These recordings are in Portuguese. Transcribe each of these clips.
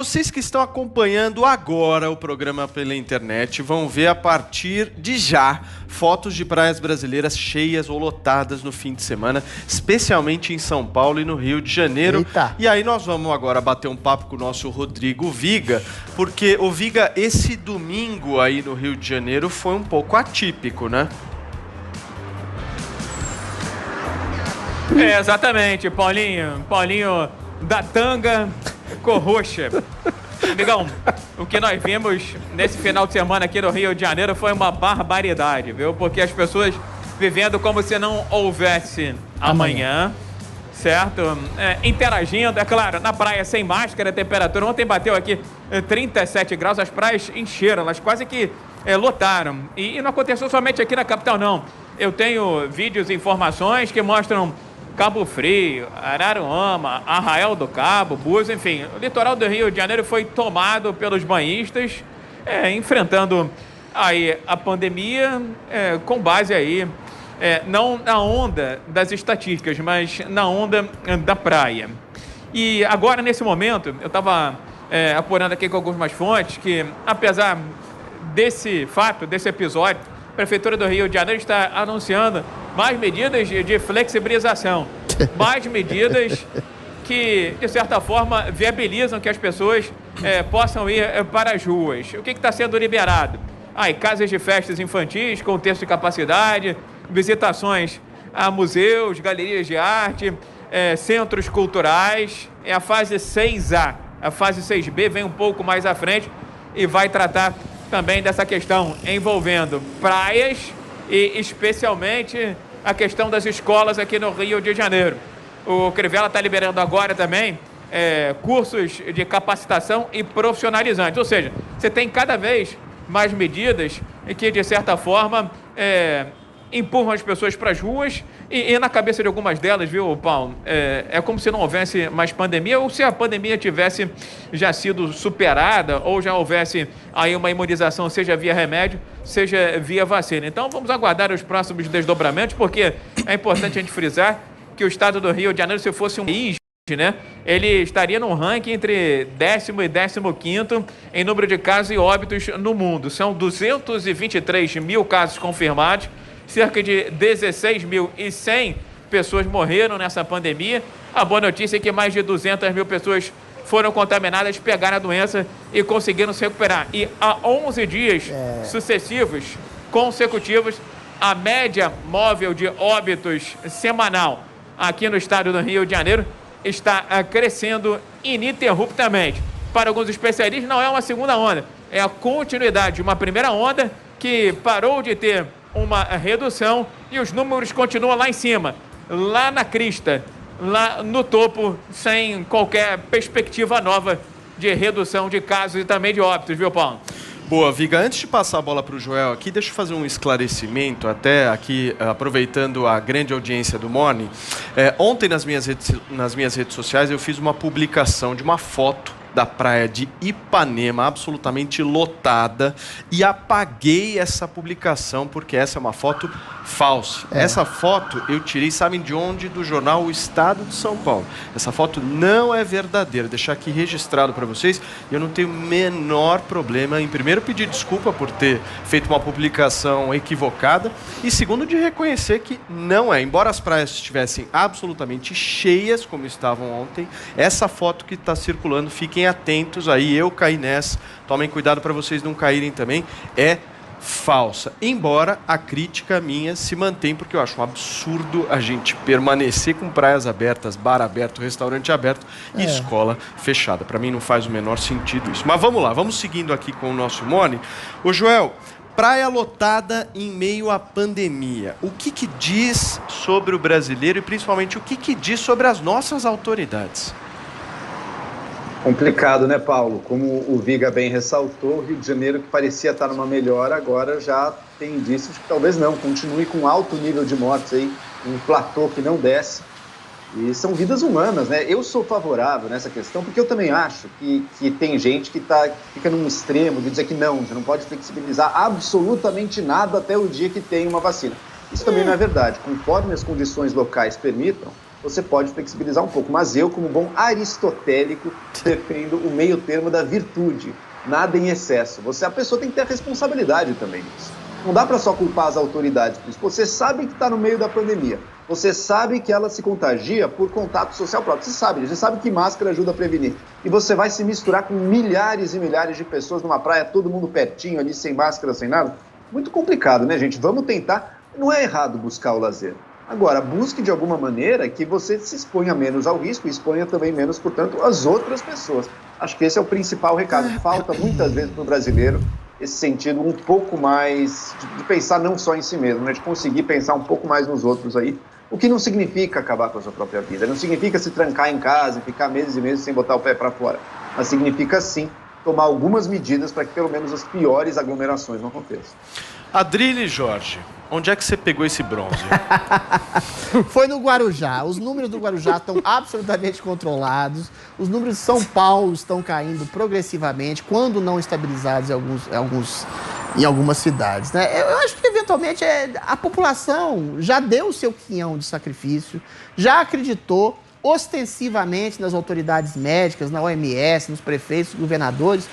Vocês que estão acompanhando agora o programa pela internet vão ver a partir de já fotos de praias brasileiras cheias ou lotadas no fim de semana, especialmente em São Paulo e no Rio de Janeiro. Eita. E aí nós vamos agora bater um papo com o nosso Rodrigo Viga, porque o Viga, esse domingo aí no Rio de Janeiro foi um pouco atípico, né? Exatamente, Paulinho da tanga cor roxa. Amigão, o que nós vimos nesse final de semana aqui no Rio de Janeiro foi uma barbaridade, viu? Porque as pessoas vivendo como se não houvesse amanhã, certo? Interagindo, é claro, na praia sem máscara, a temperatura ontem bateu aqui 37 graus, as praias encheram, elas quase que lotaram. E não aconteceu somente aqui na capital, não. Eu tenho vídeos e informações que mostram Cabo Frio, Araruama, Arraial do Cabo, Búzios, enfim. O litoral do Rio de Janeiro foi tomado pelos banhistas, enfrentando aí a pandemia com base aí, não na onda das estatísticas, mas na onda da praia. E agora, nesse momento, eu estava apurando aqui com algumas fontes que, apesar desse fato, desse episódio, a Prefeitura do Rio de Janeiro está anunciando mais medidas de flexibilização, mais medidas que, de certa forma, viabilizam que as pessoas possam ir para as ruas. O que está sendo liberado? Casas de festas infantis com terço de capacidade, visitações a museus, galerias de arte, centros culturais. É a fase 6A. A fase 6B vem um pouco mais à frente e vai tratar também dessa questão envolvendo praias e especialmente a questão das escolas aqui no Rio de Janeiro. O Crivella está liberando agora também cursos de capacitação e profissionalizantes, ou seja, você tem cada vez mais medidas que, de certa forma, empurram as pessoas para as ruas e na cabeça de algumas delas, viu, Paulo, é como se não houvesse mais pandemia ou se a pandemia tivesse já sido superada ou já houvesse aí uma imunização, seja via remédio, seja via vacina. Então vamos aguardar os próximos desdobramentos, porque é importante a gente frisar que o estado do Rio de Janeiro, se fosse um país, né, ele estaria num ranking entre 10º e 15º em número de casos e óbitos no mundo. São 223 mil casos confirmados, cerca de 16.100 pessoas morreram nessa pandemia. A boa notícia é que mais de 200 mil pessoas foram contaminadas, pegaram a doença e conseguiram se recuperar. E há 11 dias sucessivos, consecutivos, a média móvel de óbitos semanal aqui no estado do Rio de Janeiro está crescendo ininterruptamente. Para alguns especialistas, não é uma segunda onda, é a continuidade de uma primeira onda que parou de ter uma redução e os números continuam lá em cima, lá na crista, lá no topo, sem qualquer perspectiva nova de redução de casos e também de óbitos, viu, Paulo? Boa, Viga. Antes de passar a bola para o Joel aqui, deixa eu fazer um esclarecimento, até aqui, aproveitando a grande audiência do Morning. Ontem, nas minhas redes sociais, eu fiz uma publicação de uma foto da praia de Ipanema, absolutamente lotada, e apaguei essa publicação, porque essa é uma foto falsa. Essa foto eu tirei, sabem de onde? Do jornal O Estado de São Paulo. Essa foto não é verdadeira, deixar aqui registrado para vocês, e eu não tenho o menor problema em, primeiro, pedir desculpa por ter feito uma publicação equivocada, e segundo, de reconhecer que não é. Embora as praias estivessem absolutamente cheias, como estavam ontem, essa foto que está circulando, fiquem atentos aí, eu caí nessa, tomem cuidado para vocês não caírem também, é falsa. Embora a crítica minha se mantém, porque eu acho um absurdo a gente permanecer com praias abertas, bar aberto, restaurante aberto e escola fechada. Para mim não faz o menor sentido isso. Mas vamos lá, vamos seguindo aqui com o nosso Mone. Ô Joel, praia lotada em meio à pandemia. O que diz sobre o brasileiro e principalmente o que diz sobre as nossas autoridades? Complicado, né, Paulo? Como o Viga bem ressaltou, o Rio de Janeiro, que parecia estar numa melhora, agora já tem indícios que talvez não, continue com alto nível de mortes aí, um platô que não desce. E são vidas humanas, né? Eu sou favorável nessa questão, porque eu também acho que tem gente que fica num extremo de dizer que não, você não pode flexibilizar absolutamente nada até o dia que tem uma vacina. Isso também não é verdade. Conforme as condições locais permitam, você pode flexibilizar um pouco. Mas eu, como bom aristotélico, defendo o meio termo da virtude. Nada em excesso. A pessoa tem que ter a responsabilidade também disso. Não dá para só culpar as autoridades por isso. Você sabe que está no meio da pandemia. Você sabe que ela se contagia por contato social próprio. Você sabe que máscara ajuda a prevenir. E você vai se misturar com milhares e milhares de pessoas numa praia, todo mundo pertinho ali, sem máscara, sem nada. Muito complicado, né, gente? Vamos tentar. Não é errado buscar o lazer. Agora, busque de alguma maneira que você se exponha menos ao risco e exponha também menos, portanto, as outras pessoas. Acho que esse é o principal recado. Falta muitas vezes para o brasileiro esse sentido um pouco mais de pensar não só em si mesmo, né? De conseguir pensar um pouco mais nos outros aí. O que não significa acabar com a sua própria vida, não significa se trancar em casa e ficar meses e meses sem botar o pé para fora. Mas significa, sim, tomar algumas medidas para que pelo menos as piores aglomerações não aconteçam. Adrilles Jorge, onde é que você pegou esse bronze? Foi no Guarujá. Os números do Guarujá estão absolutamente controlados. Os números de São Paulo estão caindo progressivamente, quando não estabilizados em algumas cidades, né? Eu acho que, eventualmente, a população já deu o seu quinhão de sacrifício, já acreditou ostensivamente nas autoridades médicas, na OMS, nos prefeitos, governadores.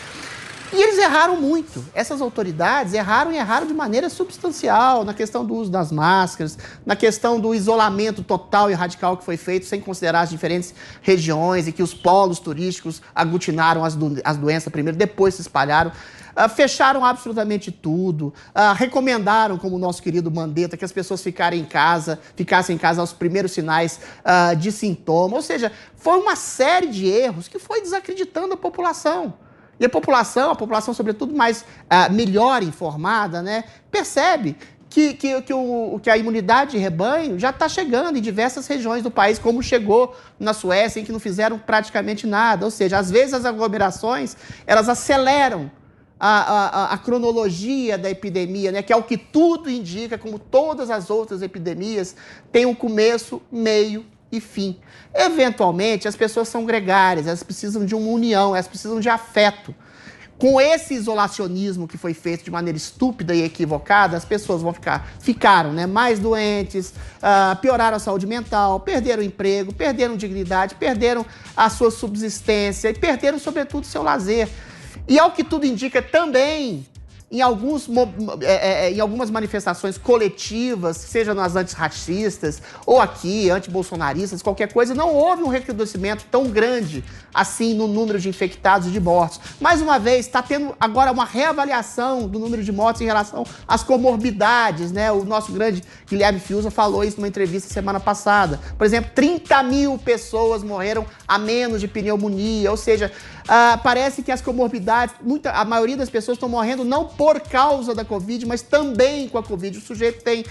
E eles erraram muito. Essas autoridades erraram de maneira substancial na questão do uso das máscaras, na questão do isolamento total e radical que foi feito sem considerar as diferentes regiões e que os polos turísticos aglutinaram as doenças primeiro, depois se espalharam. Fecharam absolutamente tudo, recomendaram, como o nosso querido Mandetta, que as pessoas ficassem em casa aos primeiros sinais de sintoma. Ou seja, foi uma série de erros que foi desacreditando a população. E a população sobretudo mais melhor informada, né, percebe que a imunidade de rebanho já está chegando em diversas regiões do país, como chegou na Suécia, em que não fizeram praticamente nada. Ou seja, às vezes as aglomerações, elas aceleram a cronologia da epidemia, né, que é o que tudo indica, como todas as outras epidemias, tem um começo, meio e fim. Eventualmente, as pessoas são gregárias, elas precisam de uma união, elas precisam de afeto. Com esse isolacionismo que foi feito de maneira estúpida e equivocada, as pessoas ficaram, né, mais doentes, pioraram a saúde mental, perderam o emprego, perderam dignidade, perderam a sua subsistência e perderam, sobretudo, seu lazer. E ao que tudo indica também, em algumas manifestações coletivas, seja nas antirracistas ou aqui, antibolsonaristas, qualquer coisa, não houve um recrudescimento tão grande assim no número de infectados e de mortos. Mais uma vez, está tendo agora uma reavaliação do número de mortos em relação às comorbidades, né? O nosso grande Guilherme Fiuza falou isso numa entrevista semana passada. Por exemplo, 30 mil pessoas morreram a menos de pneumonia, ou seja, parece que as comorbidades, a maioria das pessoas estão morrendo não por causa da Covid, mas também com a Covid. O sujeito tem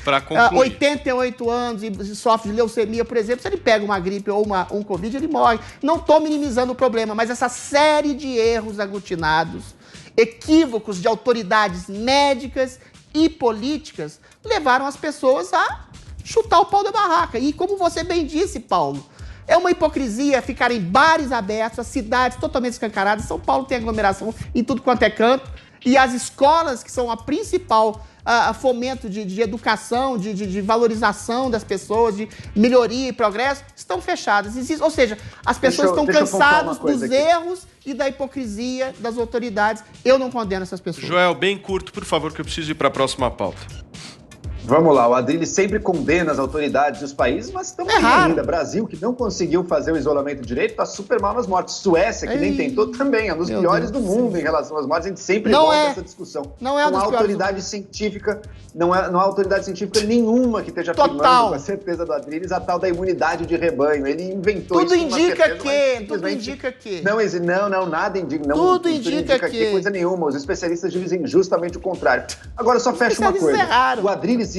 88 anos e sofre de leucemia, por exemplo. Se ele pega uma gripe ou um Covid, ele morre. Não estou minimizando o problema, mas essa série de erros aglutinados, equívocos de autoridades médicas e políticas, levaram as pessoas a chutar o pau da barraca. E como você bem disse, Paulo, é uma hipocrisia ficar em bares abertos, as cidades totalmente escancaradas. São Paulo tem aglomeração em tudo quanto é canto. E as escolas, que são a principal fomento de educação, de valorização das pessoas, de melhoria e progresso, estão fechadas. Ou seja, as pessoas estão cansadas dos erros e da hipocrisia das autoridades. Eu não condeno essas pessoas. Joel, bem curto, por favor, que eu preciso ir para a próxima pauta. Vamos lá, o Adrilles sempre condena as autoridades dos países, mas estamos ainda. Brasil, que não conseguiu fazer o isolamento direito, está super mal nas mortes. Suécia, que nem tentou, também é um dos piores do mundo em relação às mortes. A gente sempre volta a essa discussão. Não é uma autoridade científica, não há autoridade científica nenhuma que esteja afirmando com a certeza do Adrilles a tal da imunidade de rebanho. Ele inventou tudo isso. Tudo indica que. Não, nada indica. Tudo indica que. Coisa nenhuma. Os especialistas dizem justamente o contrário. Agora, só fecha uma coisa. Erraram. O Adrilles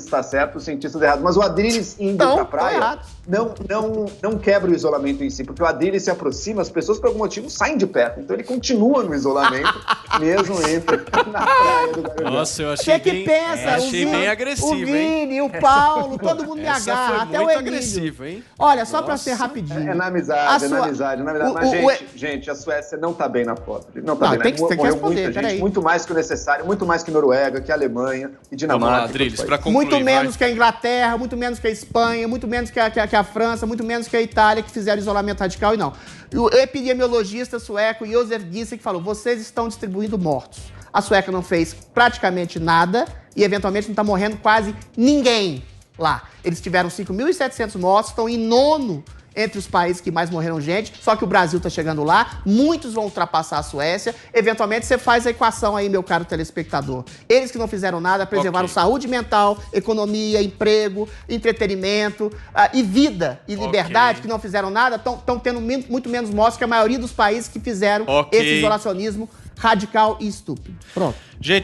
está certo, os cientistas errados, mas o Adrilles indo para a praia não quebra o isolamento em si, porque o Adrilles se aproxima, as pessoas por algum motivo saem de perto, então ele continua no isolamento, mesmo entra na praia do Guarujá. Nossa, eu achei bem agressivo, o Vini, o Paulo, todo mundo me agarra, até o Emílio. Agressivo, hein? Olha, só para ser rapidinho. É na amizade. Mas, gente, a Suécia não está bem na foto. Não está bem. Tem que Morreu responder, muita gente, muito mais que o necessário, muito mais que Noruega, Noruega, que a Alemanha, que Dinamarca. Vamos lá, Drilis, para concluir. Muito menos que a Inglaterra, muito menos que a Espanha, muito menos que a França, muito menos que a Itália, que fizeram isolamento radical e não. O epidemiologista sueco Josef Giesecke falou, vocês estão distribuindo mortos. A Suécia não fez praticamente nada e, eventualmente, não está morrendo quase ninguém lá. Eles tiveram 5.700 mortos, estão em 9º entre os países que mais morreram gente, só que o Brasil está chegando lá, muitos vão ultrapassar a Suécia, eventualmente você faz a equação aí, meu caro telespectador. Eles que não fizeram nada, preservaram saúde mental, economia, emprego, entretenimento e vida e liberdade, que não fizeram nada, estão tendo muito menos mortes que a maioria dos países que fizeram esse isolacionismo radical e estúpido. Pronto. Gente,